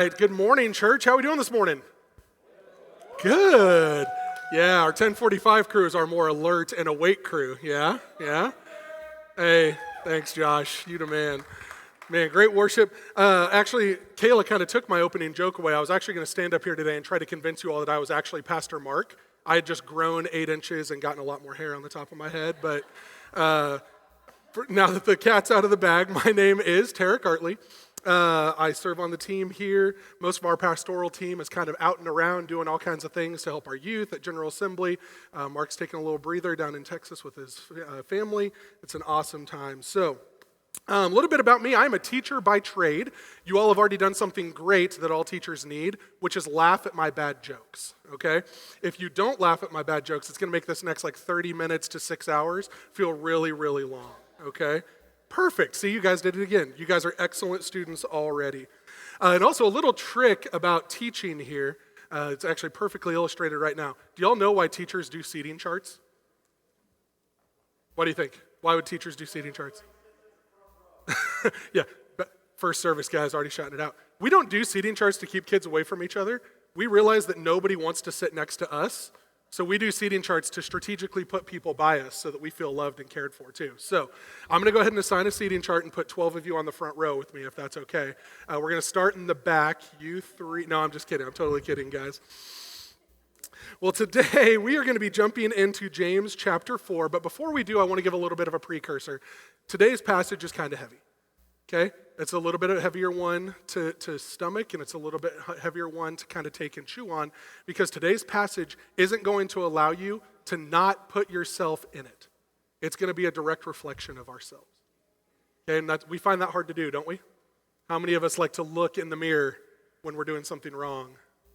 Hey, good morning, church. How are we doing this morning? Good. Yeah, our 1045 crew is our more alert and awake crew. Yeah. Hey, thanks, Josh. You the man. Man, great worship. Actually, Kayla kind of took my opening joke away. I was actually going to stand up here today and try to convince you all that I was actually Pastor Mark. I had just grown 8 inches and gotten a lot more hair on the top of my head. But now that the cat's out of the bag, my name is Tarek Artley. I serve on the team here. Most of our pastoral team is kind of out and around doing all kinds of things to help our youth at General Assembly. Mark's taking a little breather down in Texas with his family. It's an awesome time. So, a little bit about me. I'm a teacher by trade. You all have already done something great that all teachers need, which is laugh at my bad jokes, okay? If you don't laugh at my bad jokes, it's going to make this next 30 minutes to 6 hours feel really, really long, okay? Perfect. See, you guys did it again. You guys are excellent students already. And also a little trick about teaching here. It's actually perfectly illustrated right now. Do y'all know why teachers do seating charts? What do you think? Why would teachers do seating charts? Yeah, but first service guys already shouting it out. We don't do seating charts to keep kids away from each other. We realize that nobody wants to sit next to us. So we do seating charts to strategically put people by us so that we feel loved and cared for too. So I'm going to go ahead and assign a seating chart and put 12 of you on the front row with me if that's okay. We're going to start in the back. You three. No, I'm just kidding. I'm totally kidding, guys. Well, today we are going to be jumping into James chapter 4. But before we do, I want to give a little bit of a precursor. Today's passage is kind of heavy. Okay? It's a little bit of a heavier one to stomach, and it's a little bit heavier one to kind of take and chew on, because today's passage isn't going to allow you to not put yourself in it. It's going to be a direct reflection of ourselves. Okay? And we find that hard to do, don't we? How many of us like to look in the mirror when we're doing something wrong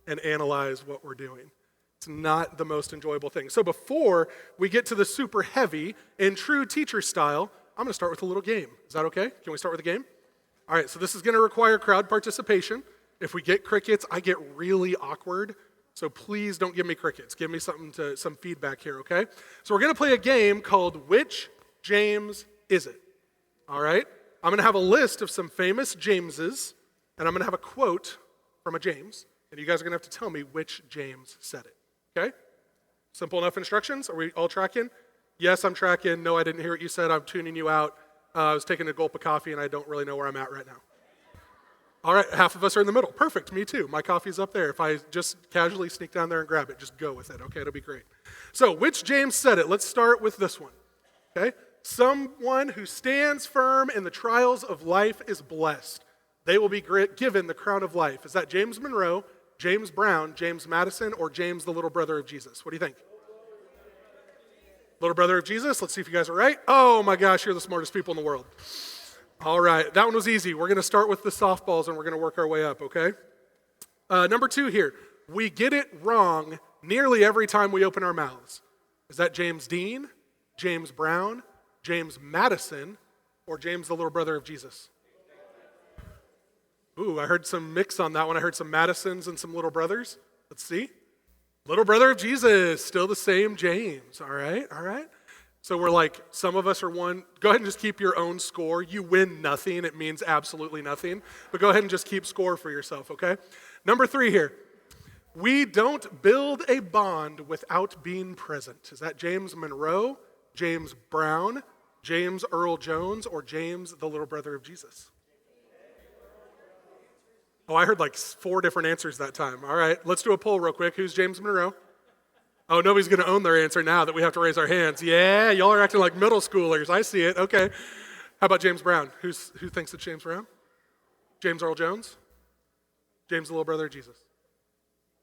and analyze what we're doing? It's not the most enjoyable thing. So before we get to the super heavy, in true teacher style, I'm going to start with a little game. Is that okay? Can we start with a game? All right, so this is going to require crowd participation. If we get crickets, I get really awkward. So please don't give me crickets. Give me some feedback here, okay? So we're going to play a game called Which James Is It? All right? I'm going to have a list of some famous Jameses, and I'm going to have a quote from a James, and you guys are going to have to tell me which James said it, okay? Simple enough instructions? Are we all tracking? Yes, I'm tracking. No, I didn't hear what you said. I'm tuning you out. I was taking a gulp of coffee, and I don't really know where I'm at right now. All right, half of us are in the middle. Perfect, me too. My coffee's up there. If I just casually sneak down there and grab it, just go with it, okay? It'll be great. So, which James said it? Let's start with this one, okay? Someone who stands firm in the trials of life is blessed. They will be given the crown of life. Is that James Monroe, James Brown, James Madison, or James, the little brother of Jesus? What do you think? Little brother of Jesus. Let's see if you guys are right. Oh my gosh, you're the smartest people in the world. All right, that one was easy. We're going to start with the softballs and we're going to work our way up, okay? Number 2 here. We get it wrong nearly every time we open our mouths. Is that James Dean, James Brown, James Madison, or James, the little brother of Jesus? Ooh, I heard some mix on that one. I heard some Madisons and some little brothers. Let's see. Little brother of Jesus, still the same James, all right? So we're like, some of us are one. Go ahead and just keep your own score. You win nothing. It means absolutely nothing. But go ahead and just keep score for yourself, okay? Number 3 here. We don't build a bond without being present. Is that James Monroe, James Brown, James Earl Jones, or James, the little brother of Jesus? Oh, I heard 4 different answers that time. All right, let's do a poll real quick. Who's James Monroe? Oh, nobody's going to own their answer now that we have to raise our hands. Yeah, y'all are acting like middle schoolers. I see it. Okay. How about James Brown? Who thinks it's James Brown? James Earl Jones? James, the little brother of Jesus?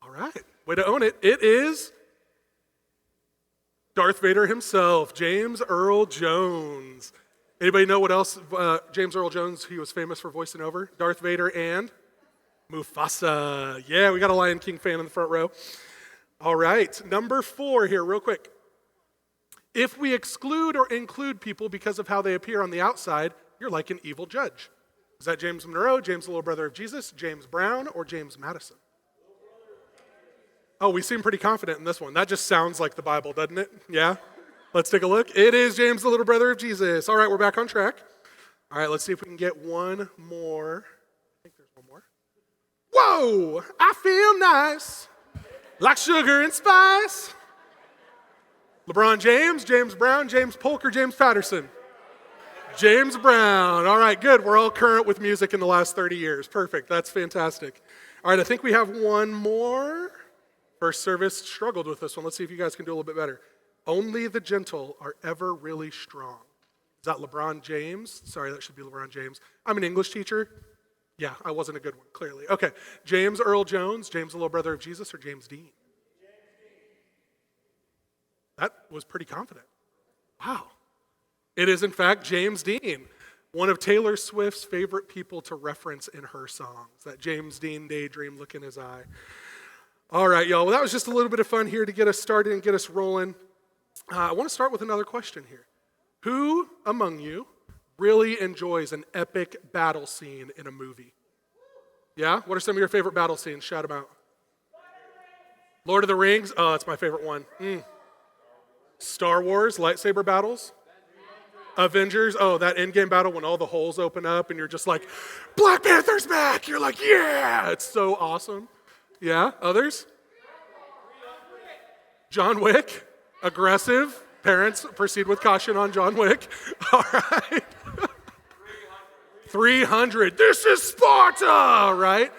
All right, way to own it. It is Darth Vader himself, James Earl Jones. Anybody know what else James Earl Jones, he was famous for voicing over? Darth Vader and Mufasa. Yeah, we got a Lion King fan in the front row. All right, number 4 here, real quick. If we exclude or include people because of how they appear on the outside, you're like an evil judge. Is that James Monroe, James the little brother of Jesus, James Brown, or James Madison? Oh, we seem pretty confident in this one. That just sounds like the Bible, doesn't it? Yeah? Let's take a look. It is James the little brother of Jesus. All right, we're back on track. All right, let's see if we can get one more. I think there's one more. Whoa, I feel nice, like sugar and spice. LeBron James, James Brown, James Polk, or James Patterson? James Brown. All right, good. We're all current with music in the last 30 years. Perfect. That's fantastic. All right, I think we have one more. First service struggled with this one. Let's see if you guys can do a little bit better. Only the gentle are ever really strong. Is that LeBron James? Sorry, that should be LeBron James. I'm an English teacher. Yeah, I wasn't a good one, clearly. Okay, James Earl Jones, James the little brother of Jesus, or James Dean? That was pretty confident. Wow. It is, in fact, James Dean, one of Taylor Swift's favorite people to reference in her songs, that James Dean daydream look in his eye. All right, y'all. Well, that was just a little bit of fun here to get us started and get us rolling. I want to start with another question here. Who among you really enjoys an epic battle scene in a movie? Yeah? What are some of your favorite battle scenes? Shout them out. Lord of the Rings? Oh, that's my favorite one. Star Wars, lightsaber battles? Avengers, oh, that endgame battle when all the holes open up and you're just like, Black Panther's back! You're like, yeah! It's so awesome. Yeah, others? John Wick, aggressive. Parents, proceed with caution on John Wick. All right. 300, this is Sparta, right?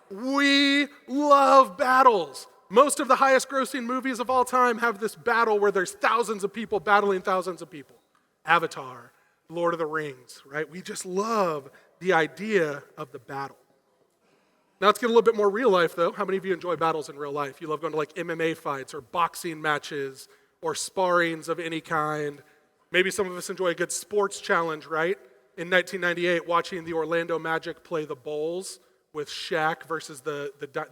We love battles. Most of the highest grossing movies of all time have this battle where there's thousands of people battling thousands of people. Avatar, Lord of the Rings, right? We just love the idea of the battle. Now let's get a little bit more real life though. How many of you enjoy battles in real life? You love going to like MMA fights or boxing matches or sparrings of any kind. Maybe some of us enjoy a good sports challenge, right? In 1998, watching the Orlando Magic play the Bulls with Shaq versus the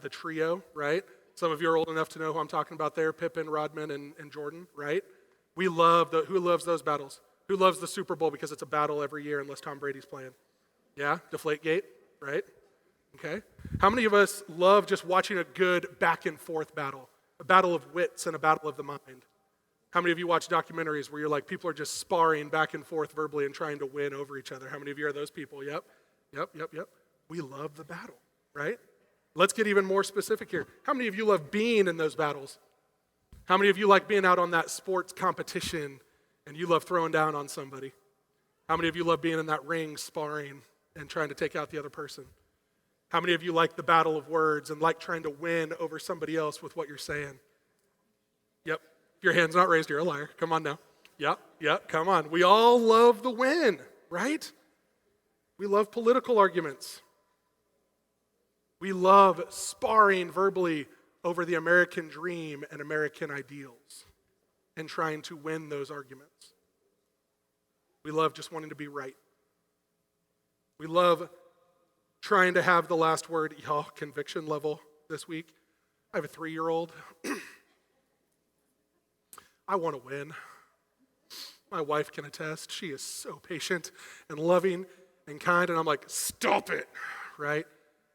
trio, right? Some of you are old enough to know who I'm talking about there, Pippen, Rodman, and Jordan, right? We love, who loves those battles? Who loves the Super Bowl because it's a battle every year unless Tom Brady's playing? Yeah, Deflategate, right? Okay. How many of us love just watching a good back and forth battle? A battle of wits and a battle of the mind? How many of you watch documentaries where you're like, people are just sparring back and forth verbally and trying to win over each other? How many of you are those people? Yep. We love the battle, right? Let's get even more specific here. How many of you love being in those battles? How many of you like being out on that sports competition and you love throwing down on somebody? How many of you love being in that ring sparring and trying to take out the other person? How many of you like the battle of words and like trying to win over somebody else with what you're saying? Yep. If your hand's not raised, you're a liar. Come on now. Yep, come on. We all love the win, right? We love political arguments. We love sparring verbally over the American dream and American ideals and trying to win those arguments. We love just wanting to be right. We love trying to have the last word. Y'all, conviction level this week. I have a 3-year-old. I want to win. My wife can attest. She is so patient and loving and kind, and I'm like, stop it, right?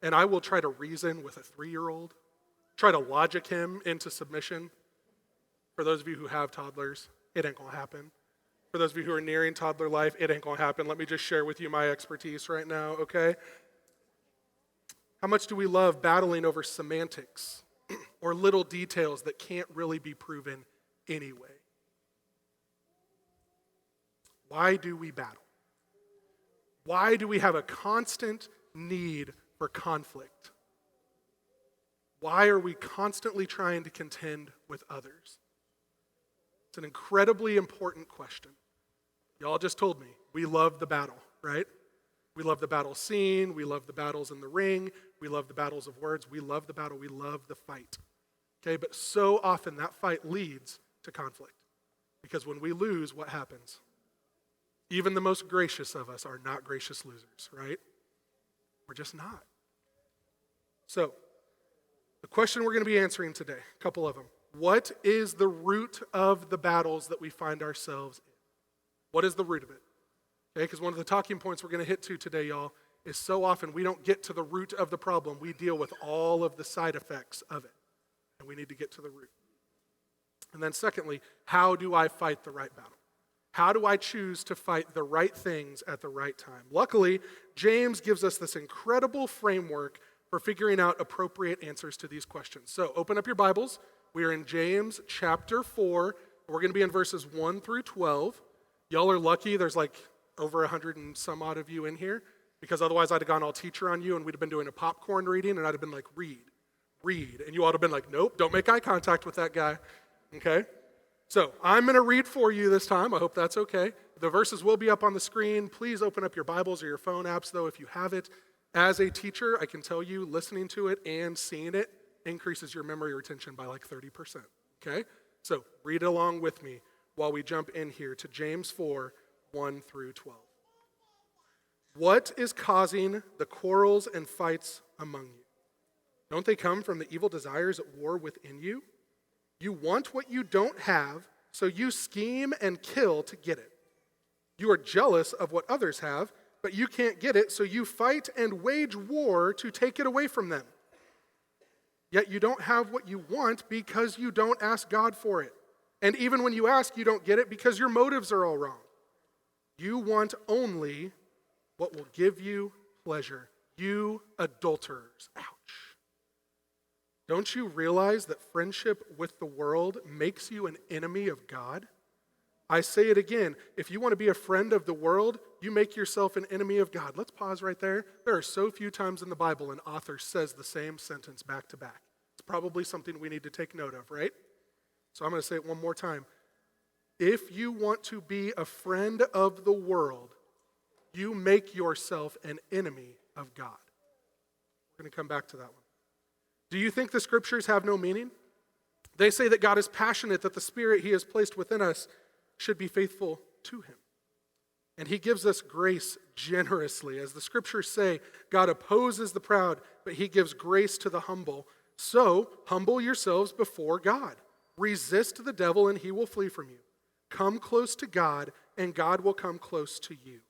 And I will try to reason with a 3-year-old, try to logic him into submission. For those of you who have toddlers, it ain't gonna happen. For those of you who are nearing toddler life, it ain't gonna happen. Let me just share with you my expertise right now, okay? How much do we love battling over semantics or little details that can't really be proven anyway? Why do we battle? Why do we have a constant need for conflict? Why are we constantly trying to contend with others? It's an incredibly important question. Y'all just told me we love the battle, right? We love the battle scene. We love the battles in the ring. We love the battles of words. We love the battle. We love the fight. Okay, but so often that fight leads to conflict. Because when we lose, what happens? Even the most gracious of us are not gracious losers, right? We're just not. So, the question we're going to be answering today, a couple of them. What is the root of the battles that we find ourselves in? What is the root of it? Okay, because one of the talking points we're going to hit to today, y'all, is so often we don't get to the root of the problem. We deal with all of the side effects of it. And we need to get to the root. And then secondly, how do I fight the right battle? How do I choose to fight the right things at the right time? Luckily, James gives us this incredible framework for figuring out appropriate answers to these questions. So open up your Bibles. We are in James chapter 4. We're going to be in verses 1 through 12. Y'all are lucky. There's like over 100 and some odd of you in here, because otherwise I'd have gone all teacher on you and we'd have been doing a popcorn reading and I'd have been like, read. And you ought to have been like, nope, don't make eye contact with that guy. Okay? So I'm going to read for you this time. I hope that's okay. The verses will be up on the screen. Please open up your Bibles or your phone apps, though, if you have it. As a teacher, I can tell you listening to it and seeing it increases your memory retention by like 30%. Okay? So read along with me while we jump in here to James 4, 1 through 12. What is causing the quarrels and fights among you? Don't they come from the evil desires at war within you? You want what you don't have, so you scheme and kill to get it. You are jealous of what others have, but you can't get it, so you fight and wage war to take it away from them. Yet you don't have what you want because you don't ask God for it. And even when you ask, you don't get it because your motives are all wrong. You want only what will give you pleasure. You adulterers. Ouch. Don't you realize that friendship with the world makes you an enemy of God? I say it again, if you want to be a friend of the world, you make yourself an enemy of God. Let's pause right there. There are so few times in the Bible an author says the same sentence back to back. It's probably something we need to take note of, right? So I'm going to say it one more time. If you want to be a friend of the world, you make yourself an enemy of God. We're going to come back to that one. Do you think the scriptures have no meaning? They say that God is passionate, that the Spirit he has placed within us should be faithful to him. And he gives us grace generously. As the scriptures say, God opposes the proud, but he gives grace to the humble. So humble yourselves before God. Resist the devil and he will flee from you. Come close to God and God will come close to you.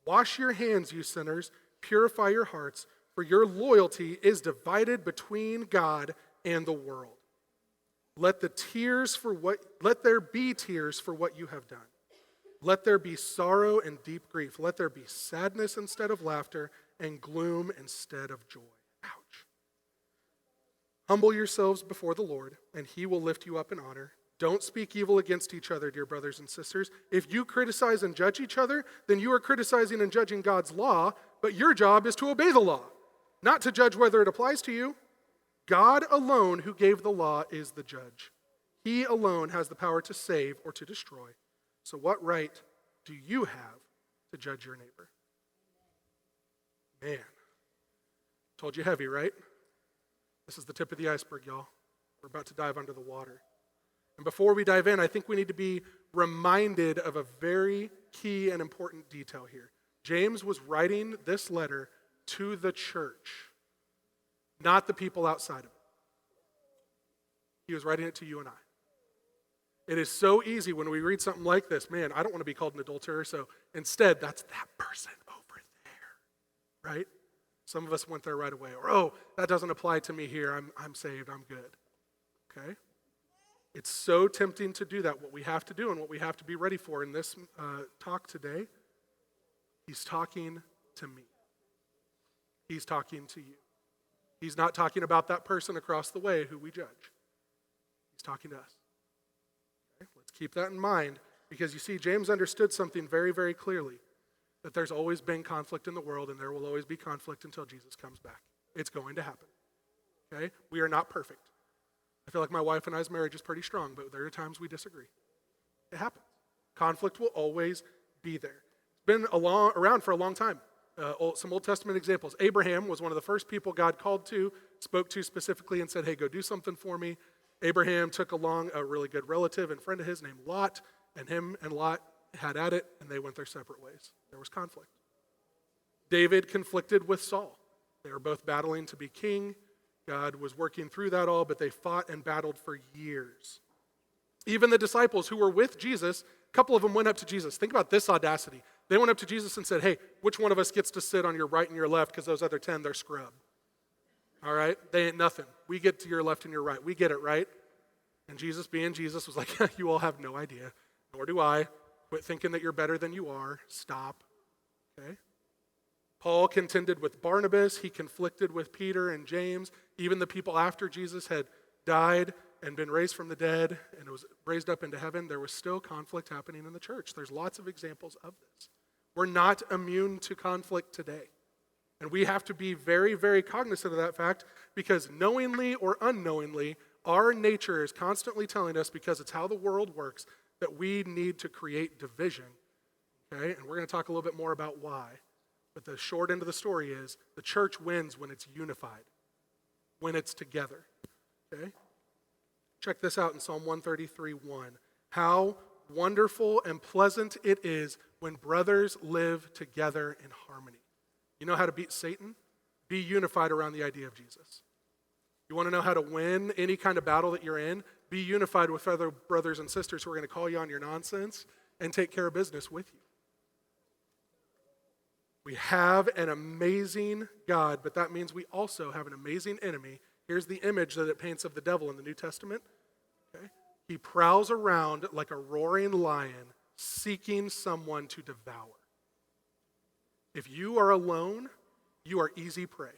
Wash your hands, you sinners. Purify your hearts, for your loyalty is divided between God and the world. Let there be tears for what you have done. Let there be sorrow and deep grief. Let there be sadness instead of laughter and gloom instead of joy. Ouch. Humble yourselves before the Lord, and he will lift you up in honor. Don't speak evil against each other, dear brothers and sisters. If you criticize and judge each other, then you are criticizing and judging God's law, but your job is to obey the law, not to judge whether it applies to you. God alone who gave the law is the judge. He alone has the power to save or to destroy. So what right do you have to judge your neighbor? Man, told you heavy, right? This is the tip of the iceberg, y'all. We're about to dive under the water. And before we dive in, I think we need to be reminded of a very key and important detail here. James was writing this letter to the church, not the people outside of it. He was writing it to you and I. It is so easy when we read something like this, man, I don't want to be called an adulterer, so instead, that's that person over there, right? Some of us went there right away. Or, oh, that doesn't apply to me here. I'm saved. I'm good. Okay? It's so tempting to do that. What we have to do and what we have to be ready for in this talk today, he's talking to me. He's talking to you. He's not talking about that person across the way who we judge. He's talking to us. Okay? Let's keep that in mind because you see, James understood something very, very clearly. That there's always been conflict in the world and there will always be conflict until Jesus comes back. It's going to happen. Okay? We are not perfect. I feel like my wife and I's marriage is pretty strong, but there are times we disagree. It happens. Conflict will always be there. It's been around for a long time. Some Old Testament examples. Abraham was one of the first people God called to, spoke to specifically and said, hey, go do something for me. Abraham took along a really good relative and friend of his named Lot, and him and Lot had at it, and they went their separate ways. There was conflict. David conflicted with Saul. They were both battling to be king. God was working through that all, but they fought and battled for years. Even the disciples who were with Jesus, a couple of them went up to Jesus. Think about this audacity. They went up to Jesus and said, hey, which one of us gets to sit on your right and your left because those other 10, they're scrub. All right? They ain't nothing. We get to your left and your right. We get it, right? And Jesus, being Jesus, was like, you all have no idea, nor do I. Quit thinking that you're better than you are. Stop. Okay? Paul contended with Barnabas. He conflicted with Peter and James. Even the people after Jesus had died and been raised from the dead and was raised up into heaven, there was still conflict happening in the church. There's lots of examples of this. We're not immune to conflict today. And we have to be very, very cognizant of that fact because knowingly or unknowingly, our nature is constantly telling us, because it's how the world works, that we need to create division. Okay? And we're going to talk a little bit more about why. But the short end of the story is the church wins when it's unified, when it's together. Okay? Check this out in Psalm 133:1. How wonderful and pleasant it is when brothers live together in harmony. You know how to beat Satan? Be unified around the idea of Jesus. You want to know how to win any kind of battle that you're in? Be unified with other brothers and sisters who are going to call you on your nonsense and take care of business with you. We have an amazing God, but that means we also have an amazing enemy. Here's the image that it paints of the devil in the New Testament. Okay? He prowls around like a roaring lion, seeking someone to devour. If you are alone, you are easy prey.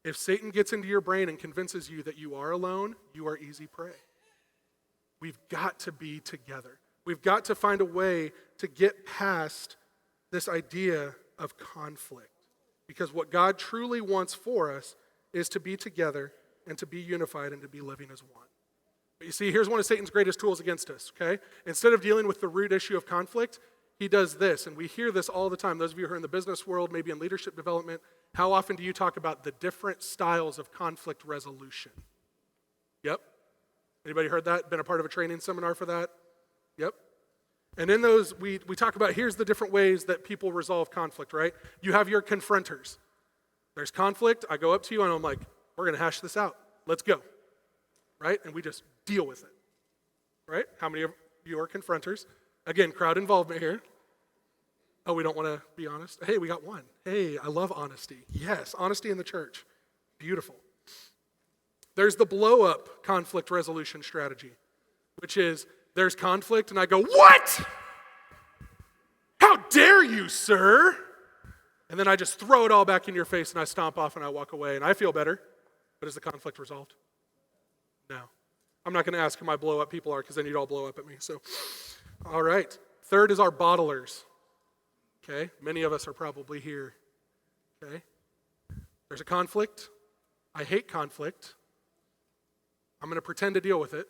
If Satan gets into your brain and convinces you that you are alone, you are easy prey. We've got to be together. We've got to find a way to get past this idea of conflict. Because what God truly wants for us is to be together and to be unified and to be living as one. But you see, here's one of Satan's greatest tools against us, okay? Instead of dealing with the root issue of conflict, he does this, and we hear this all the time. Those of you who are in the business world, maybe in leadership development, how often do you talk about the different styles of conflict resolution? Yep. Anybody heard that? Been a part of a training seminar for that? Yep. And in those, we talk about here's the different ways that people resolve conflict, right? You have your confronters. There's conflict. I go up to you and I'm like, we're going to hash this out. Let's go. Right? And we just deal with it. Right? How many of you are confronters? Again, crowd involvement here. Oh, we don't want to be honest? Hey, we got one. Hey, I love honesty. Yes, honesty in the church. Beautiful. There's the blow-up conflict resolution strategy, which is there's conflict and I go, what? How dare you, sir? And then I just throw it all back in your face and I stomp off and I walk away and I feel better. But is the conflict resolved? No. I'm not going to ask who my blow-up people are because then you'd all blow up at me. So, all right. Third is our bottlers. Okay? Many of us are probably here. Okay? There's a conflict. I hate conflict. I'm going to pretend to deal with it.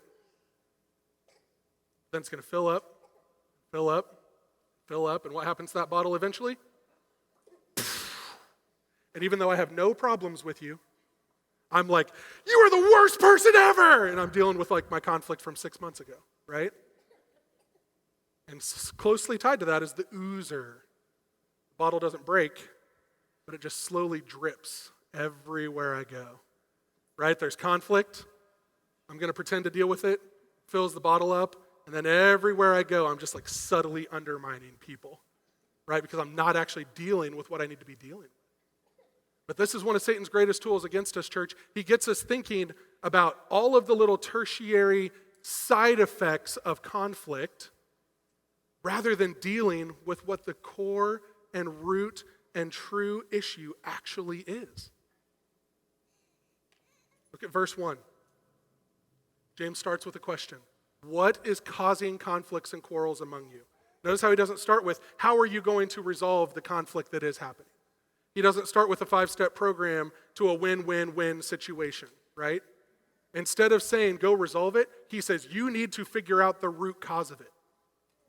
Then it's going to fill up, fill up, fill up. And what happens to that bottle eventually? And even though I have no problems with you, I'm like, you are the worst person ever! And I'm dealing with like my conflict from 6 months ago, right? And closely tied to that is the oozer. The bottle doesn't break, but it just slowly drips everywhere I go, right? There's conflict. I'm going to pretend to deal with it, fills the bottle up, and then everywhere I go, I'm just like subtly undermining people, right? Because I'm not actually dealing with what I need to be dealing with. But this is one of Satan's greatest tools against us, church. He gets us thinking about all of the little tertiary side effects of conflict rather than dealing with what the core and root and true issue actually is. Look at verse 1. James starts with a question. What is causing conflicts and quarrels among you? Notice how he doesn't start with, how are you going to resolve the conflict that is happening? He doesn't start with a 5-step program to a win-win-win situation, right? Instead of saying, go resolve it, he says, you need to figure out the root cause of it.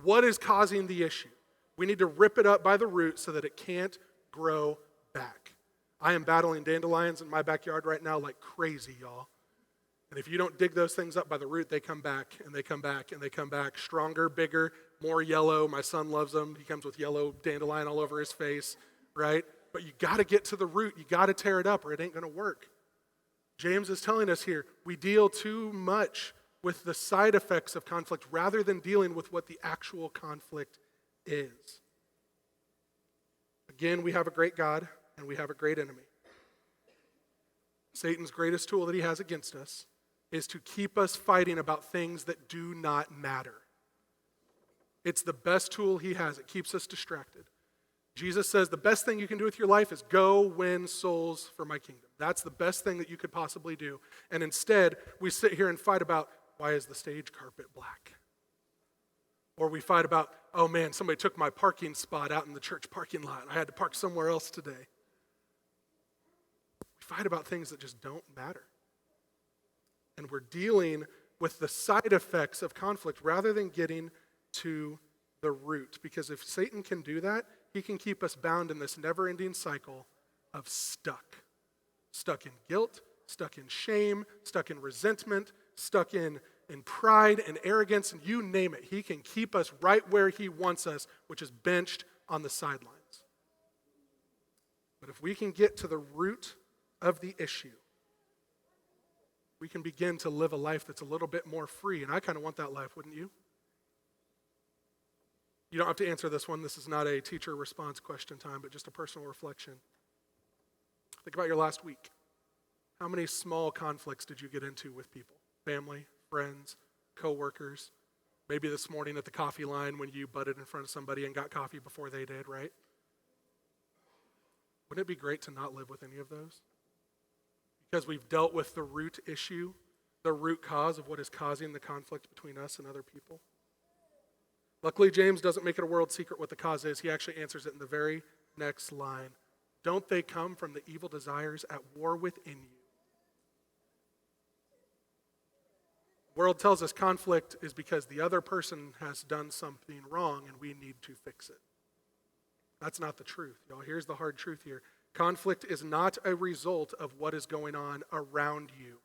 What is causing the issue? We need to rip it up by the root so that it can't grow back. I am battling dandelions in my backyard right now like crazy, y'all. And if you don't dig those things up by the root, they come back, and they come back, and they come back. Stronger, bigger, more yellow. My son loves them. He comes with yellow dandelion all over his face, right? But you got to get to the root. You got to tear it up or it ain't going to work. James is telling us here, we deal too much with the side effects of conflict rather than dealing with what the actual conflict is. Again, we have a great God and we have a great enemy. Satan's greatest tool that he has against us is to keep us fighting about things that do not matter. It's the best tool he has. It keeps us distracted. Jesus says the best thing you can do with your life is go win souls for my kingdom. That's the best thing that you could possibly do. And instead, we sit here and fight about, why is the stage carpet black? Or we fight about, oh man, somebody took my parking spot out in the church parking lot. I had to park somewhere else today. We fight about things that just don't matter. And we're dealing with the side effects of conflict rather than getting to the root. Because if Satan can do that, he can keep us bound in this never-ending cycle of stuck. Stuck in guilt, stuck in shame, stuck in resentment, stuck in pride and arrogance, and you name it. He can keep us right where he wants us, which is benched on the sidelines. But if we can get to the root of the issue, we can begin to live a life that's a little bit more free. And I kind of want that life, wouldn't you? You don't have to answer this one. This is not a teacher response question time, but just a personal reflection. Think about your last week. How many small conflicts did you get into with people? Family, friends, coworkers? Maybe this morning at the coffee line when you butted in front of somebody and got coffee before they did, right? Wouldn't it be great to not live with any of those? Because we've dealt with the root issue, the root cause of what is causing the conflict between us and other people. Luckily, James doesn't make it a world secret what the cause is. He actually answers it in the very next line. Don't they come from the evil desires at war within you? The world tells us conflict is because the other person has done something wrong and we need to fix it. That's not the truth, y'all. Here's the hard truth here. Conflict is not a result of what is going on around you.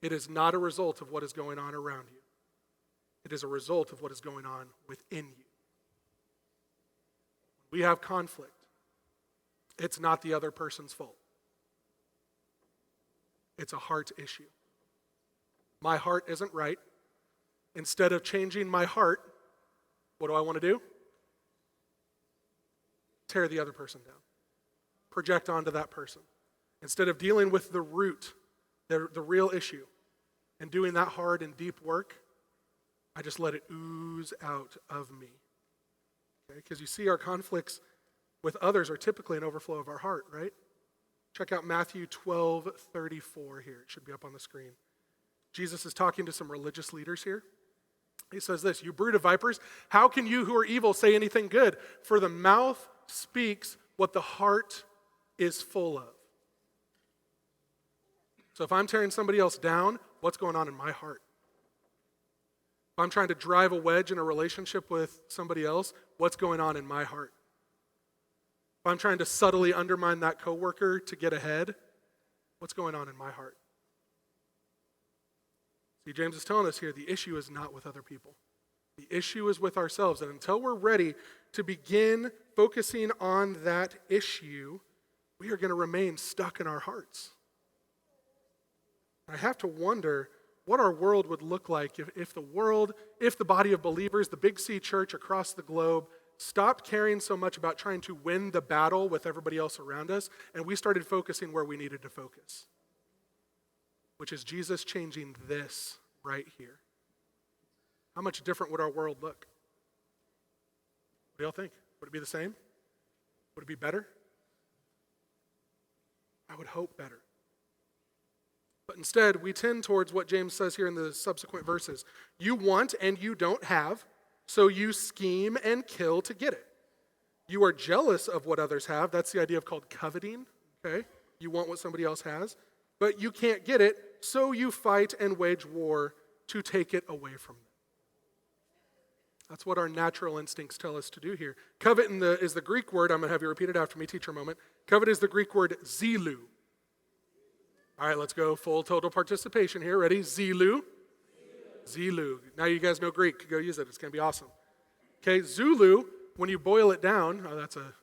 It is not a result of what is going on around you. It is a result of what is going on within you. We have conflict. It's not the other person's fault. It's a heart issue. My heart isn't right. Instead of changing my heart, what do I want to do? Tear the other person down. Project onto that person. Instead of dealing with the root, the real issue, and doing that hard and deep work, I just let it ooze out of me. Okay? Because you see, our conflicts with others are typically an overflow of our heart, right? Check out Matthew 12:34 here. It should be up on the screen. Jesus is talking to some religious leaders here. He says this, "You brood of vipers, how can you who are evil say anything good? For the mouth speaks what the heart is full of." So if I'm tearing somebody else down, what's going on in my heart? If I'm trying to drive a wedge in a relationship with somebody else, what's going on in my heart? If I'm trying to subtly undermine that coworker to get ahead, what's going on in my heart? See, James is telling us here, the issue is not with other people. The issue is with ourselves. And until we're ready to begin focusing on that issue, we are going to remain stuck in our hearts. I have to wonder what our world would look like if the body of believers, the Big C church across the globe, stopped caring so much about trying to win the battle with everybody else around us, and we started focusing where we needed to focus, which is Jesus changing this right here. How much different would our world look? What do y'all think? Would it be the same? Would it be better? I would hope better. But instead, we tend towards what James says here in the subsequent verses. You want and you don't have, so you scheme and kill to get it. You are jealous of what others have. That's the idea of called coveting, okay? You want what somebody else has, but you can't get it, so you fight and wage war to take it away from them. That's what our natural instincts tell us to do here. Covet is the Greek word. I'm going to have you repeat it after me, teacher moment. Covet is the Greek word zelu. All right, let's go full total participation here. Ready? Zelu. Zelu. Now you guys know Greek. Go use it. It's going to be awesome. Okay, Zulu, when you boil it down, oh, that's a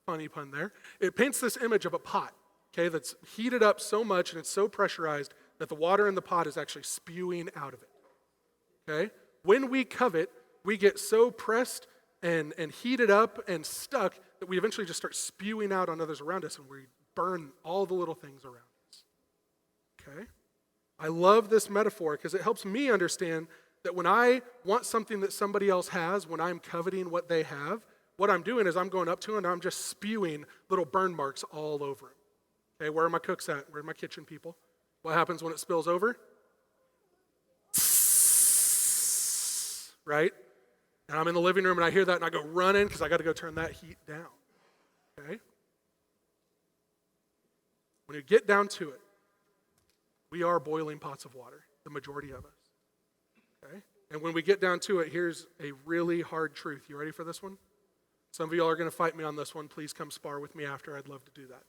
funny pun there. It paints this image of a pot, okay, that's heated up so much and it's so pressurized that the water in the pot is actually spewing out of it. Okay? When we covet, we get so pressed and heated up and stuck that we eventually just start spewing out on others around us and we burn all the little things around us. Okay? I love this metaphor because it helps me understand that when I want something that somebody else has, when I'm coveting what they have, what I'm doing is I'm going up to him and I'm just spewing little burn marks all over him. Okay, where are my cooks at? Where are my kitchen people? What happens when it spills over? Right? And I'm in the living room and I hear that and I go running because I got to go turn that heat down. Okay? When you get down to it, we are boiling pots of water, the majority of us. Okay? And when we get down to it, here's a really hard truth. You ready for this one? Some of y'all are going to fight me on this one. Please come spar with me after. I'd love to do that.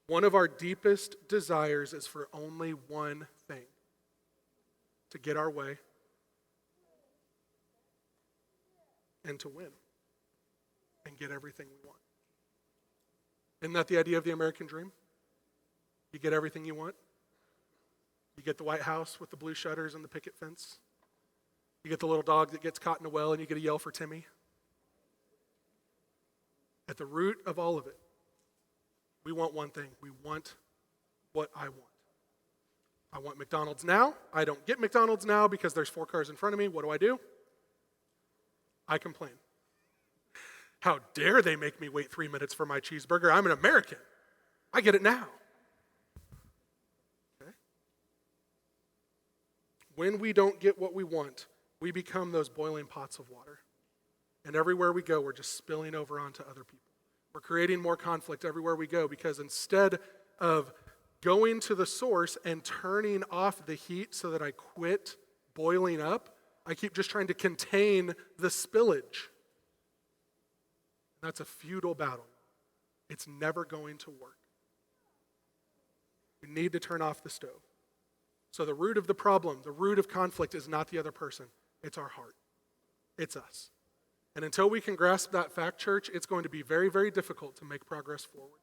One of our deepest desires is for only one thing: to get our way and to win and get everything we want. Isn't that the idea of the American dream? You get everything you want. You get the White House with the blue shutters and the picket fence. You get the little dog that gets caught in a well and you get to yell for Timmy. At the root of all of it, we want one thing. We want what I want. I want McDonald's now. I don't get McDonald's now because there's 4 cars in front of me. What do? I complain. How dare they make me wait 3 minutes for my cheeseburger? I'm an American. I get it now. Okay? When we don't get what we want, we become those boiling pots of water. And everywhere we go, we're just spilling over onto other people. We're creating more conflict everywhere we go because instead of going to the source and turning off the heat so that I quit boiling up, I keep just trying to contain the spillage. That's a futile battle. It's never going to work. We need to turn off the stove. So the root of the problem, the root of conflict is not the other person. It's our heart. It's us. And until we can grasp that fact, church, it's going to be very, very difficult to make progress forward.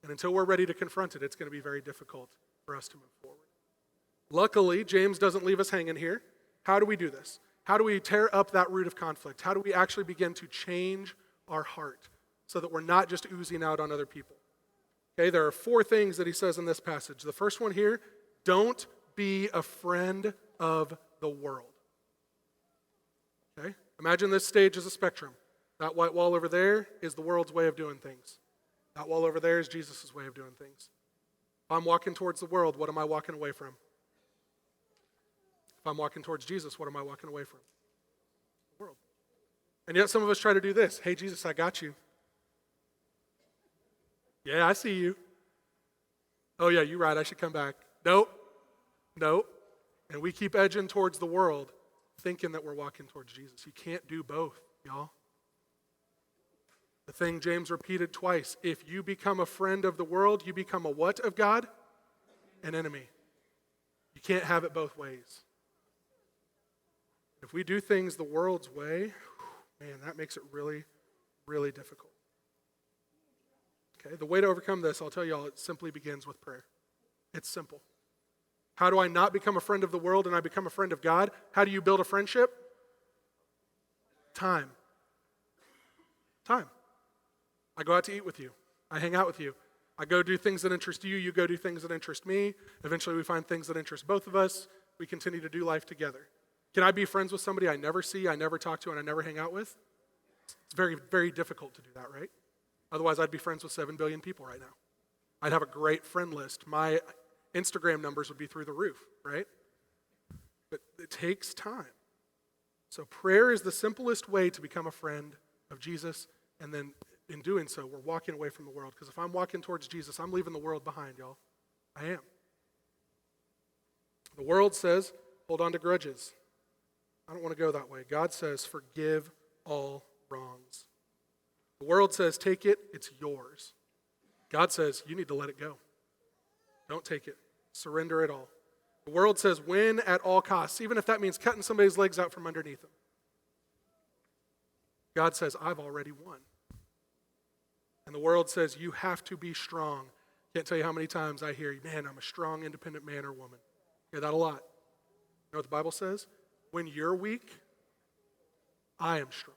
And until we're ready to confront it, it's going to be very difficult for us to move forward. Luckily, James doesn't leave us hanging here. How do we do this? How do we tear up that root of conflict? How do we actually begin to change our heart so that we're not just oozing out on other people? Okay, there are 4 things that he says in this passage. The first one here, don't be a friend of the world. Okay? Imagine this stage as a spectrum. That white wall over there is the world's way of doing things. That wall over there is Jesus' way of doing things. If I'm walking towards the world, what am I walking away from? If I'm walking towards Jesus, what am I walking away from? The world. And yet some of us try to do this. Hey, Jesus, I got you. Yeah, I see you. Oh, yeah, you're right. I should come back. Nope. And we keep edging towards the world thinking that we're walking towards Jesus. You can't do both, y'all. The thing James repeated twice, if you become a friend of the world, you become a what of God? An enemy. You can't have it both ways. If we do things the world's way, man, that makes it really, really difficult. Okay, the way to overcome this, I'll tell y'all, it simply begins with prayer. It's simple. How do I not become a friend of the world and I become a friend of God? How do you build a friendship? Time. I go out to eat with you. I hang out with you. I go do things that interest you. You go do things that interest me. Eventually we find things that interest both of us. We continue to do life together. Can I be friends with somebody I never see, I never talk to, and I never hang out with? It's very, very difficult to do that, right? Otherwise, I'd be friends with 7 billion people right now. I'd have a great friend list. My Instagram numbers would be through the roof, right? But it takes time. So prayer is the simplest way to become a friend of Jesus, and then in doing so, we're walking away from the world. Because if I'm walking towards Jesus, I'm leaving the world behind, y'all. I am. The world says, hold on to grudges. I don't want to go that way. God says, forgive all wrongs. The world says, take it, it's yours. God says, you need to let it go. Don't take it. Surrender it all. The world says, win at all costs, even if that means cutting somebody's legs out from underneath them. God says, I've already won. And the world says, you have to be strong. Can't tell you how many times I hear, man, I'm a strong, independent man or woman. I hear that a lot. You know what the Bible says? When you're weak, I am strong.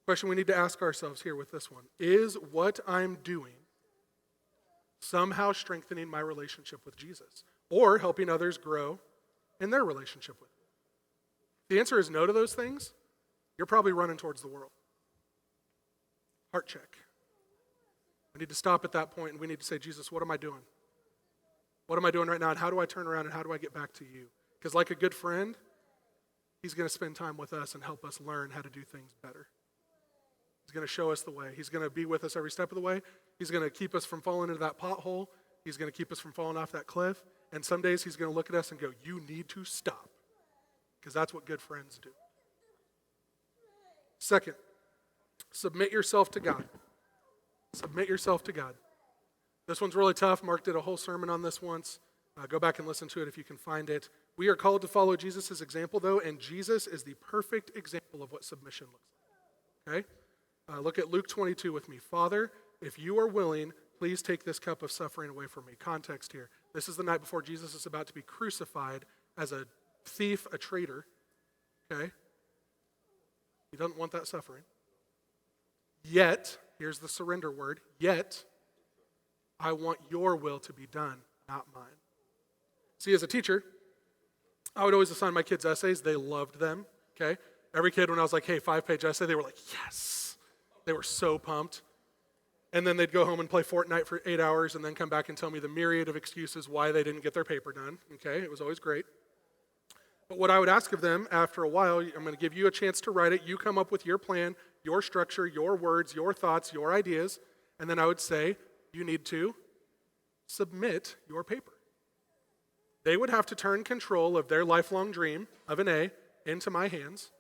Question we need to ask ourselves here with this one. Is what I'm doing somehow strengthening my relationship with Jesus or helping others grow in their relationship with him? the answer is no to those things, you're probably running towards the world. Heart check. We need to stop at that point and we need to say, Jesus, what am I doing? What am I doing right now, and how do I turn around and how do I get back to you? Because like a good friend, he's going to spend time with us and help us learn how to do things better. He's going to show us the way. He's going to be with us every step of the way. He's going to keep us from falling into that pothole. He's going to keep us from falling off that cliff. And some days he's going to look at us and go, you need to stop. Because that's what good friends do. Second, submit yourself to God. Submit yourself to God. This one's really tough. Mark did a whole sermon on this once. Go back and listen to it if you can find it. We are called to follow Jesus' example, though, and Jesus is the perfect example of what submission looks like. Okay? Look at Luke 22 with me. Father, if you are willing, please take this cup of suffering away from me. Context here. This is the night before Jesus is about to be crucified as a thief, a traitor. Okay? He doesn't want that suffering. Yet, here's the surrender word, yet, I want your will to be done, not mine. See, as a teacher, I would always assign my kids essays. They loved them, okay? Every kid, when I was like, hey, 5-page essay, they were like, yes. They were so pumped. And then they'd go home and play Fortnite for 8 hours and then come back and tell me the myriad of excuses why they didn't get their paper done, okay? It was always great. But what I would ask of them after a while, I'm going to give you a chance to write it. You come up with your plan, your structure, your words, your thoughts, your ideas. And then I would say, you need to submit your paper. They would have to turn control of their lifelong dream of an A into my hands,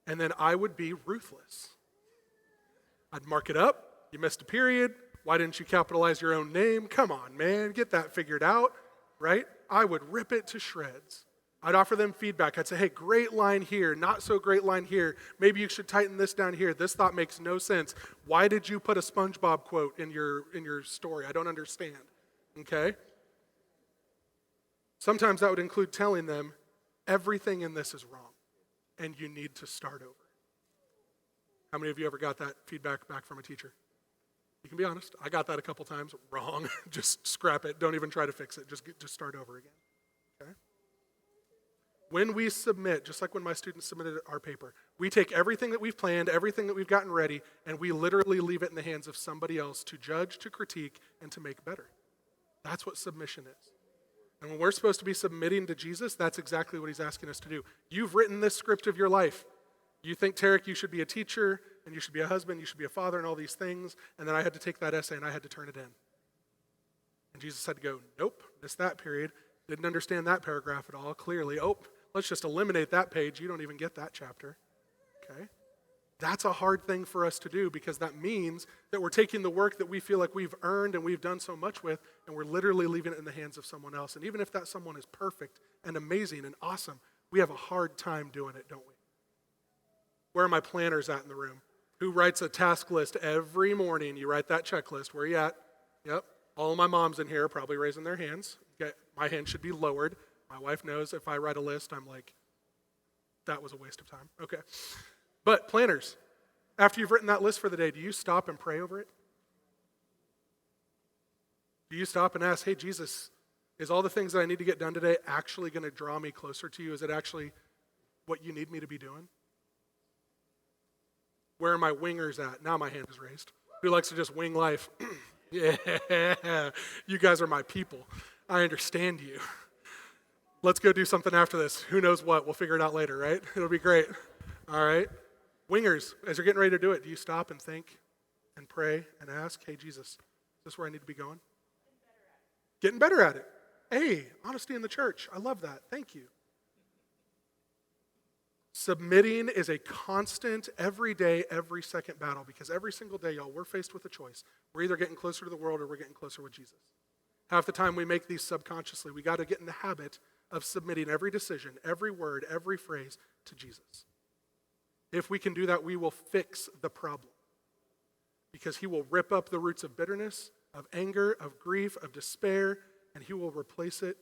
and then I would be ruthless. I'd mark it up. You missed a period. Why didn't you capitalize your own name? Come on, man, get that figured out, right? I would rip it to shreds. I'd offer them feedback. I'd say, hey, great line here, not so great line here. Maybe you should tighten this down here. This thought makes no sense. Why did you put a SpongeBob quote in your story? I don't understand, okay? Sometimes that would include telling them, everything in this is wrong, and you need to start over. How many of you ever got that feedback back from a teacher? You can be honest. I got that a couple times. Wrong. Just scrap it. Don't even try to fix it. Just start over again, okay? When we submit, just like when my students submitted our paper, we take everything that we've planned, everything that we've gotten ready, and we literally leave it in the hands of somebody else to judge, to critique, and to make better. That's what submission is. And when we're supposed to be submitting to Jesus, that's exactly what he's asking us to do. You've written this script of your life. You think, Tarek, you should be a teacher, and you should be a husband, you should be a father, and all these things. And then I had to take that essay, and I had to turn it in. And Jesus had to go, nope, missed that period. Didn't understand that paragraph at all, clearly. Oh, let's just eliminate that page. You don't even get that chapter, okay? That's a hard thing for us to do because that means that we're taking the work that we feel like we've earned and we've done so much with, and we're literally leaving it in the hands of someone else. And even if that someone is perfect and amazing and awesome, we have a hard time doing it, don't we? Where are my planners at in the room? Who writes a task list every morning? You write that checklist. Where are you at? Yep. All of my moms in here are probably raising their hands. Okay. My hand should be lowered. My wife knows if I write a list, I'm like, that was a waste of time. Okay. But planners, after you've written that list for the day, do you stop and pray over it? Do you stop and ask, hey, Jesus, is all the things that I need to get done today actually going to draw me closer to you? Is it actually what you need me to be doing? Where are my wingers at? Now my hand is raised. Who likes to just wing life? Yeah, you guys are my people. I understand you. Let's go do something after this. Who knows what? We'll figure it out later, right? It'll be great. All right. Wingers, as you're getting ready to do it, do you stop and think and pray and ask, hey, Jesus, is this where I need to be going? Getting better at it. Hey, honesty in the church. I love that. Thank you. Submitting is a constant, every day, every second battle because every single day, y'all, we're faced with a choice. We're either getting closer to the world or we're getting closer with Jesus. Half the time we make these subconsciously. We got to get in the habit of submitting every decision, every word, every phrase to Jesus. If we can do that, we will fix the problem because he will rip up the roots of bitterness, of anger, of grief, of despair, and he will replace it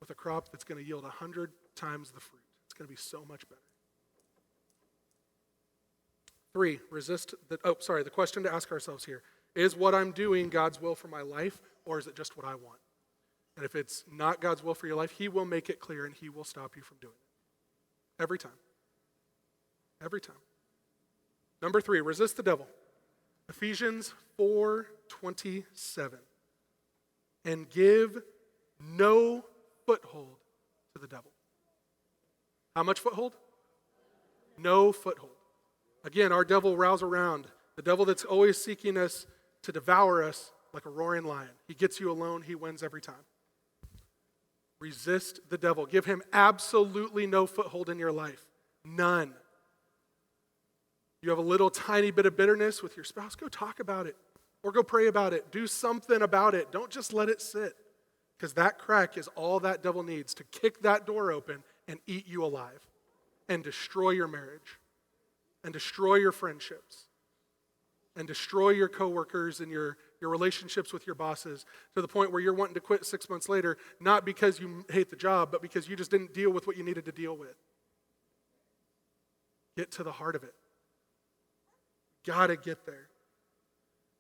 with a crop that's going to yield 100 times the fruit. It's going to be so much better. 3, the question to ask ourselves here, is what I'm doing God's will for my life, or is it just what I want? And if it's not God's will for your life, he will make it clear and he will stop you from doing Every time. Every time. Number 3, resist the devil. Ephesians 4:27. And give no foothold to the devil. How much foothold? No foothold. Again, our devil rows around. The devil that's always seeking us to devour us like a roaring lion. He gets you alone, he wins every time. Resist the devil. Give him absolutely no foothold in your life. None. You have a little tiny bit of bitterness with your spouse, go talk about it. Or go pray about it. Do something about it. Don't just let it sit. Because that crack is all that devil needs to kick that door open and eat you alive. And destroy your marriage. And destroy your friendships. And destroy your coworkers and your relationships with your bosses to the point where you're wanting to quit 6 months later, not because you hate the job, but because you just didn't deal with what you needed to deal with. Get to the heart of it. Gotta get there.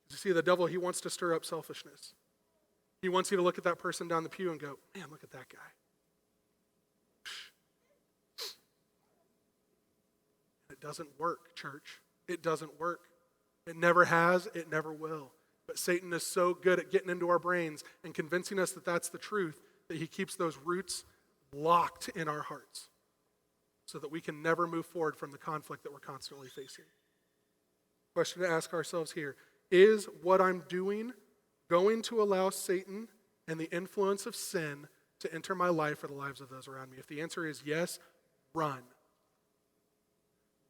You see, the devil, he wants to stir up selfishness. He wants you to look at that person down the pew and go, man, look at that guy. It doesn't work, church. It doesn't work. It never has, it never will. But Satan is so good at getting into our brains and convincing us that that's the truth that he keeps those roots locked in our hearts so that we can never move forward from the conflict that we're constantly facing. Question to ask ourselves here. Is what I'm doing going to allow Satan and the influence of sin to enter my life or the lives of those around me? If the answer is yes, run.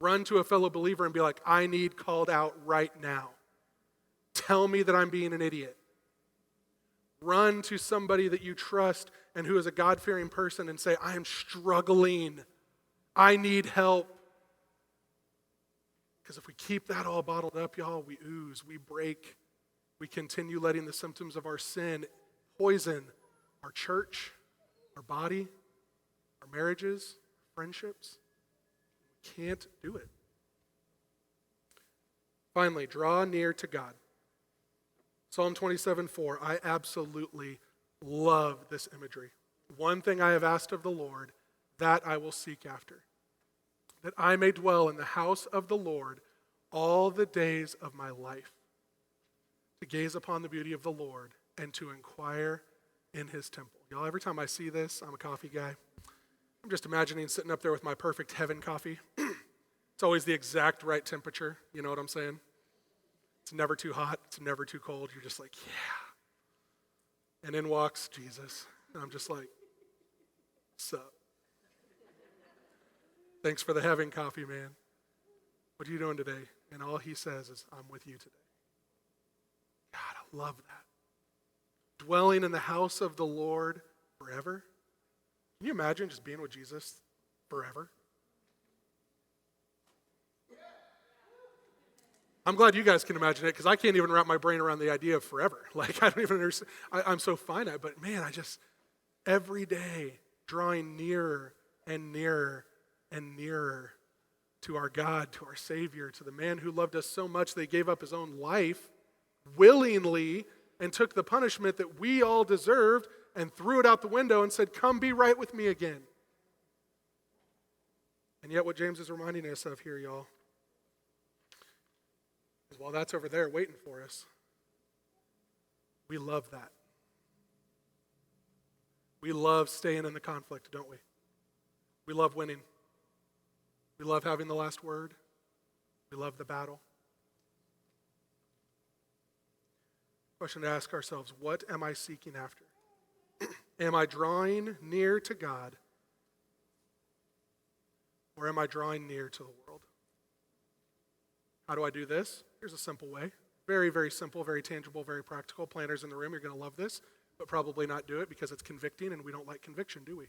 Run to a fellow believer and be like, I need called out right now. Tell me that I'm being an idiot. Run to somebody that you trust and who is a God-fearing person and say, I am struggling. I need help. Because if we keep that all bottled up, y'all, we ooze, we break. We continue letting the symptoms of our sin poison our church, our body, our marriages, friendships. We can't do it. Finally, draw near to God. Psalm 27:4, I absolutely love this imagery. One thing I have asked of the Lord, that I will seek after, that I may dwell in the house of the Lord all the days of my life, to gaze upon the beauty of the Lord and to inquire in his temple. Y'all, every time I see this, I'm a coffee guy. I'm just imagining sitting up there with my perfect heaven coffee. It's always the exact right temperature, you know what I'm saying? It's never too hot, it's never too cold. You're just like, yeah. And in walks Jesus. And I'm just like, sup? Thanks for the heaven coffee, man. What are you doing today? And all he says is, I'm with you today. God, I love that. Dwelling in the house of the Lord forever. Can you imagine just being with Jesus forever? I'm glad you guys can imagine it because I can't even wrap my brain around the idea of forever. Like, I don't even understand. I'm so finite, but man, every day drawing nearer and nearer and nearer to our God, to our Savior, to the man who loved us so much that he gave up his own life willingly and took the punishment that we all deserved and threw it out the window and said, come be right with me again. And yet what James is reminding us of here, y'all, is while that's over there waiting for us, we love that. We love staying in the conflict, don't we? We love winning. We love having the last word. We love the battle. Question to ask ourselves, what am I seeking after? Am I drawing near to God, or am I drawing near to the world? How do I do this? Here's a simple way. Very, very simple, very tangible, very practical. Planners in the room, you're going to love this, but probably not do it because it's convicting, and we don't like conviction, do we?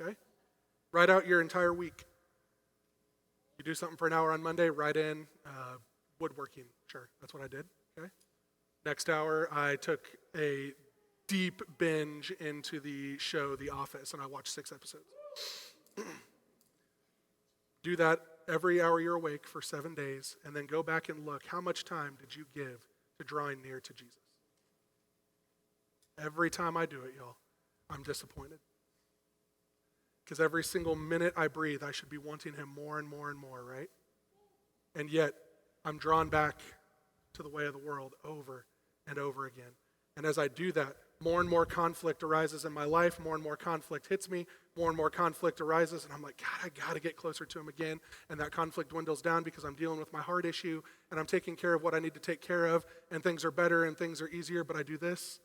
Okay? Write out your entire week. You do something for an hour on Monday, write in woodworking. Sure, that's what I did. Okay. Next hour, I took a deep binge into the show The Office, and I watched 6 episodes. Do that every hour you're awake for 7 days, and then go back and look, how much time did you give to drawing near to Jesus? Every time I do it, y'all, I'm disappointed. Because every single minute I breathe, I should be wanting him more and more and more, right? And yet, I'm drawn back to the way of the world over and over again. And as I do that, more and more conflict arises in my life, more and more conflict hits me, more and more conflict arises, and I'm like, God, I got to get closer to him again. And that conflict dwindles down because I'm dealing with my heart issue, and I'm taking care of what I need to take care of, and things are better and things are easier, but I do this.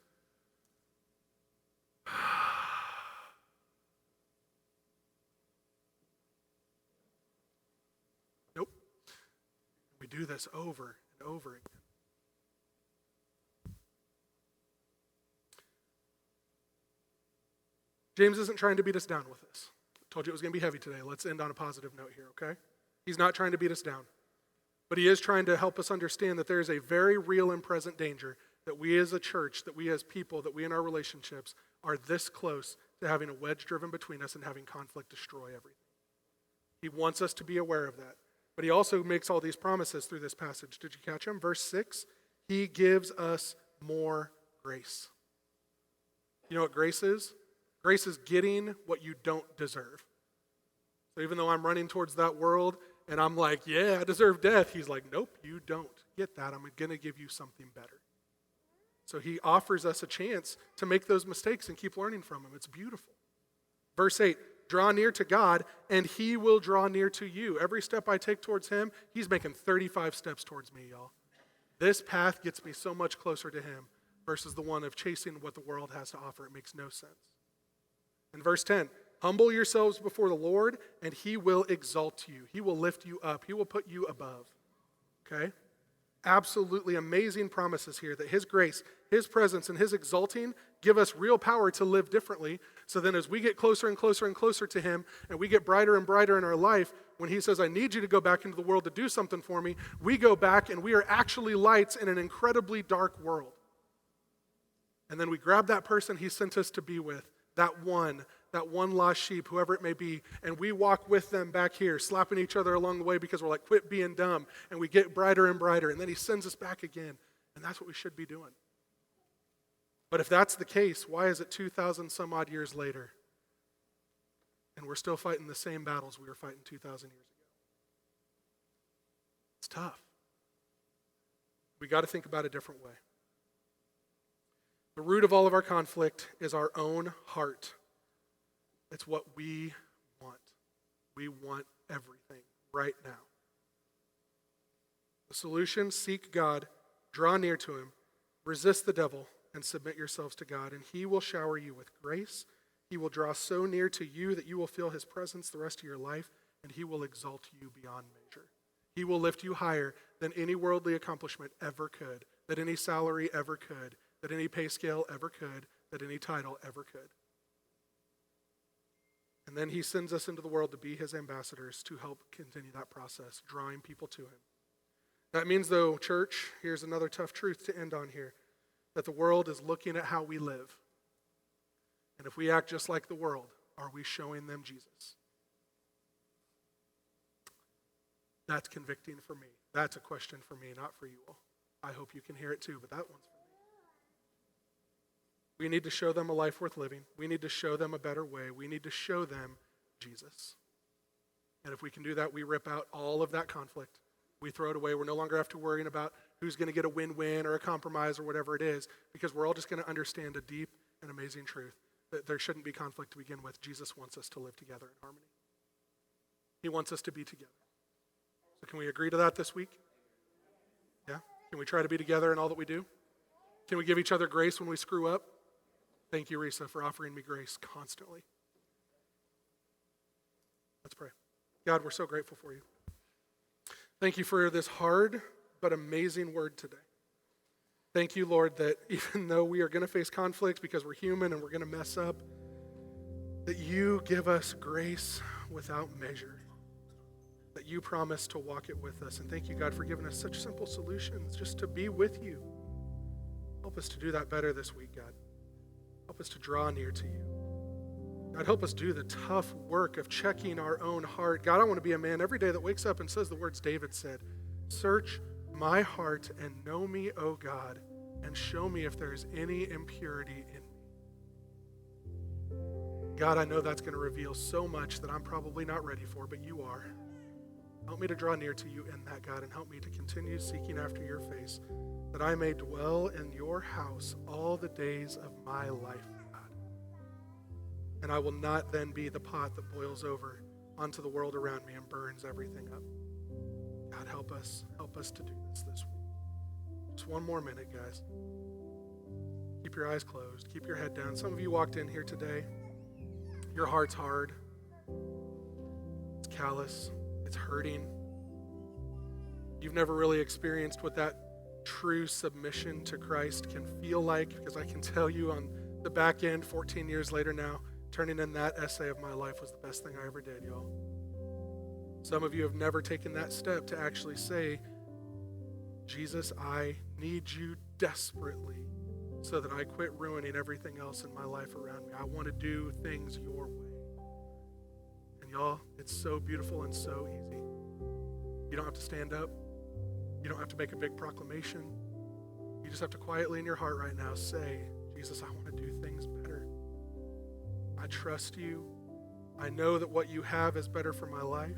Nope. We do this over and over again. James isn't trying to beat us down with this. I told you it was going to be heavy today. Let's end on a positive note here, okay? He's not trying to beat us down. But he is trying to help us understand that there is a very real and present danger that we as a church, that we as people, that we in our relationships are this close to having a wedge driven between us and having conflict destroy everything. He wants us to be aware of that. But he also makes all these promises through this passage. Did you catch them? Verse 6, he gives us more grace. You know what grace is? Grace is getting what you don't deserve. So even though I'm running towards that world and I'm like, yeah, I deserve death, he's like, nope, you don't get that. I'm going to give you something better. So he offers us a chance to make those mistakes and keep learning from him. It's beautiful. Verse 8, draw near to God and he will draw near to you. Every step I take towards him, he's making 35 steps towards me, y'all. This path gets me so much closer to him versus the one of chasing what the world has to offer. It makes no sense. In verse 10, humble yourselves before the Lord, and he will exalt you. He will lift you up. He will put you above. Okay? Absolutely amazing promises here that his grace, his presence, and his exalting give us real power to live differently. So then as we get closer and closer and closer to him, and we get brighter and brighter in our life, when he says, I need you to go back into the world to do something for me, we go back and we are actually lights in an incredibly dark world. And then we grab that person he sent us to be with, that one lost sheep, whoever it may be, and we walk with them back here, slapping each other along the way because we're like, quit being dumb, and we get brighter and brighter, and then he sends us back again, and that's what we should be doing. But if that's the case, why is it 2,000 some odd years later, and we're still fighting the same battles we were fighting 2,000 years ago? It's tough. We got to think about it a different way. The root of all of our conflict is our own heart. It's what we want. We want everything right now. The solution, seek God, draw near to him, resist the devil, and submit yourselves to God, and he will shower you with grace. He will draw so near to you that you will feel his presence the rest of your life, and he will exalt you beyond measure. He will lift you higher than any worldly accomplishment ever could, that any salary ever could, that any pay scale ever could, that any title ever could. And then he sends us into the world to be his ambassadors to help continue that process, drawing people to him. That means, though, church, here's another tough truth to end on here, that the world is looking at how we live. And if we act just like the world, are we showing them Jesus? That's convicting for me. That's a question for me, not for you all. I hope you can hear it too, but that one's for me. We need to show them a life worth living. We need to show them a better way. We need to show them Jesus. And if we can do that, we rip out all of that conflict. We throw it away. We're no longer after worrying about who's going to get a win-win or a compromise or whatever it is, because we're all just going to understand a deep and amazing truth that there shouldn't be conflict to begin with. Jesus wants us to live together in harmony. He wants us to be together. So can we agree to that this week? Yeah? Can we try to be together in all that we do? Can we give each other grace when we screw up? Thank you, Risa, for offering me grace constantly. Let's pray. God, we're so grateful for you. Thank you for this hard but amazing word today. Thank you, Lord, that even though we are going to face conflict because we're human and we're going to mess up, that you give us grace without measure, that you promise to walk it with us. And thank you, God, for giving us such simple solutions just to be with you. Help us to do that better this week, God. Help us to draw near to you. God, help us do the tough work of checking our own heart. God, I want to be a man every day that wakes up and says the words David said, search my heart and know me, O God, and show me if there is any impurity in me. God, I know that's going to reveal so much that I'm probably not ready for, but you are. Help me to draw near to you in that, God, and help me to continue seeking after your face, that I may dwell in your house all the days of my life, God. And I will not then be the pot that boils over onto the world around me and burns everything up. God, help us to do this week. Just one more minute, guys. Keep your eyes closed. Keep your head down. Some of you walked in here today. Your heart's hard. It's callous. It's hurting. You've never really experienced what that true submission to Christ can feel like, because I can tell you on the back end, 14 years later now, turning in that essay of my life was the best thing I ever did, y'all. Some of you have never taken that step to actually say, Jesus, I need you desperately so that I quit ruining everything else in my life around me. I want to do things your way. And y'all, it's so beautiful and so easy. You don't have to stand up. You don't have to make a big proclamation. You just have to quietly in your heart right now say, Jesus, I want to do things better. I trust you. I know that what you have is better for my life.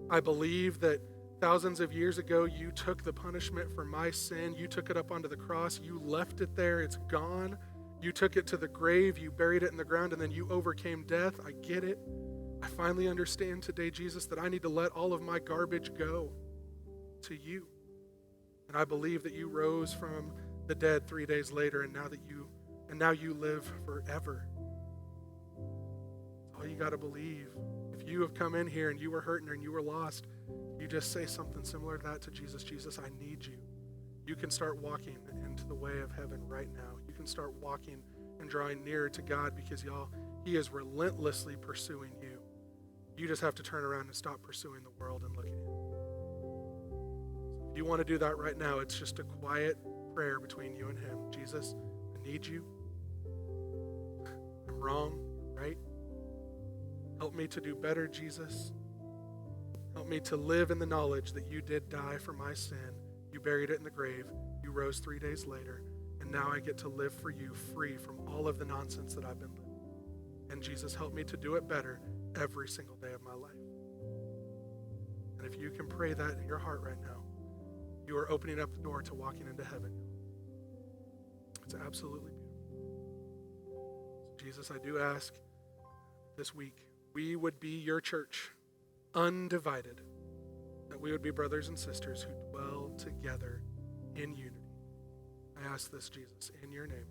I believe that thousands of years ago, you took the punishment for my sin. You took it up onto the cross. You left it there. It's gone. You took it to the grave. You buried it in the ground, and then you overcame death. I get it. I finally understand today, Jesus, that I need to let all of my garbage go to you. And I believe that you rose from the dead 3 days later, and now you live forever. That's all you got to believe. If you have come in here and you were hurting and you were lost, you just say something similar to that to Jesus. Jesus, I need you. You can start walking into the way of heaven right now. You can start walking and drawing nearer to God, because y'all, he is relentlessly pursuing you. You just have to turn around and stop pursuing the world and look at him. So if you want to do that right now, it's just a quiet prayer between you and him. Jesus, I need you. I'm wrong, right? Help me to do better, Jesus. Help me to live in the knowledge that you did die for my sin. You buried it in the grave. You rose 3 days later. And now I get to live for you, free from all of the nonsense that I've been living. And Jesus, help me to do it better every single day of my life. And if you can pray that in your heart right now, you are opening up the door to walking into heaven. It's absolutely beautiful. So Jesus, I do ask this week, we would be your church, undivided, that we would be brothers and sisters who dwell together in unity. I ask this, Jesus, in your name.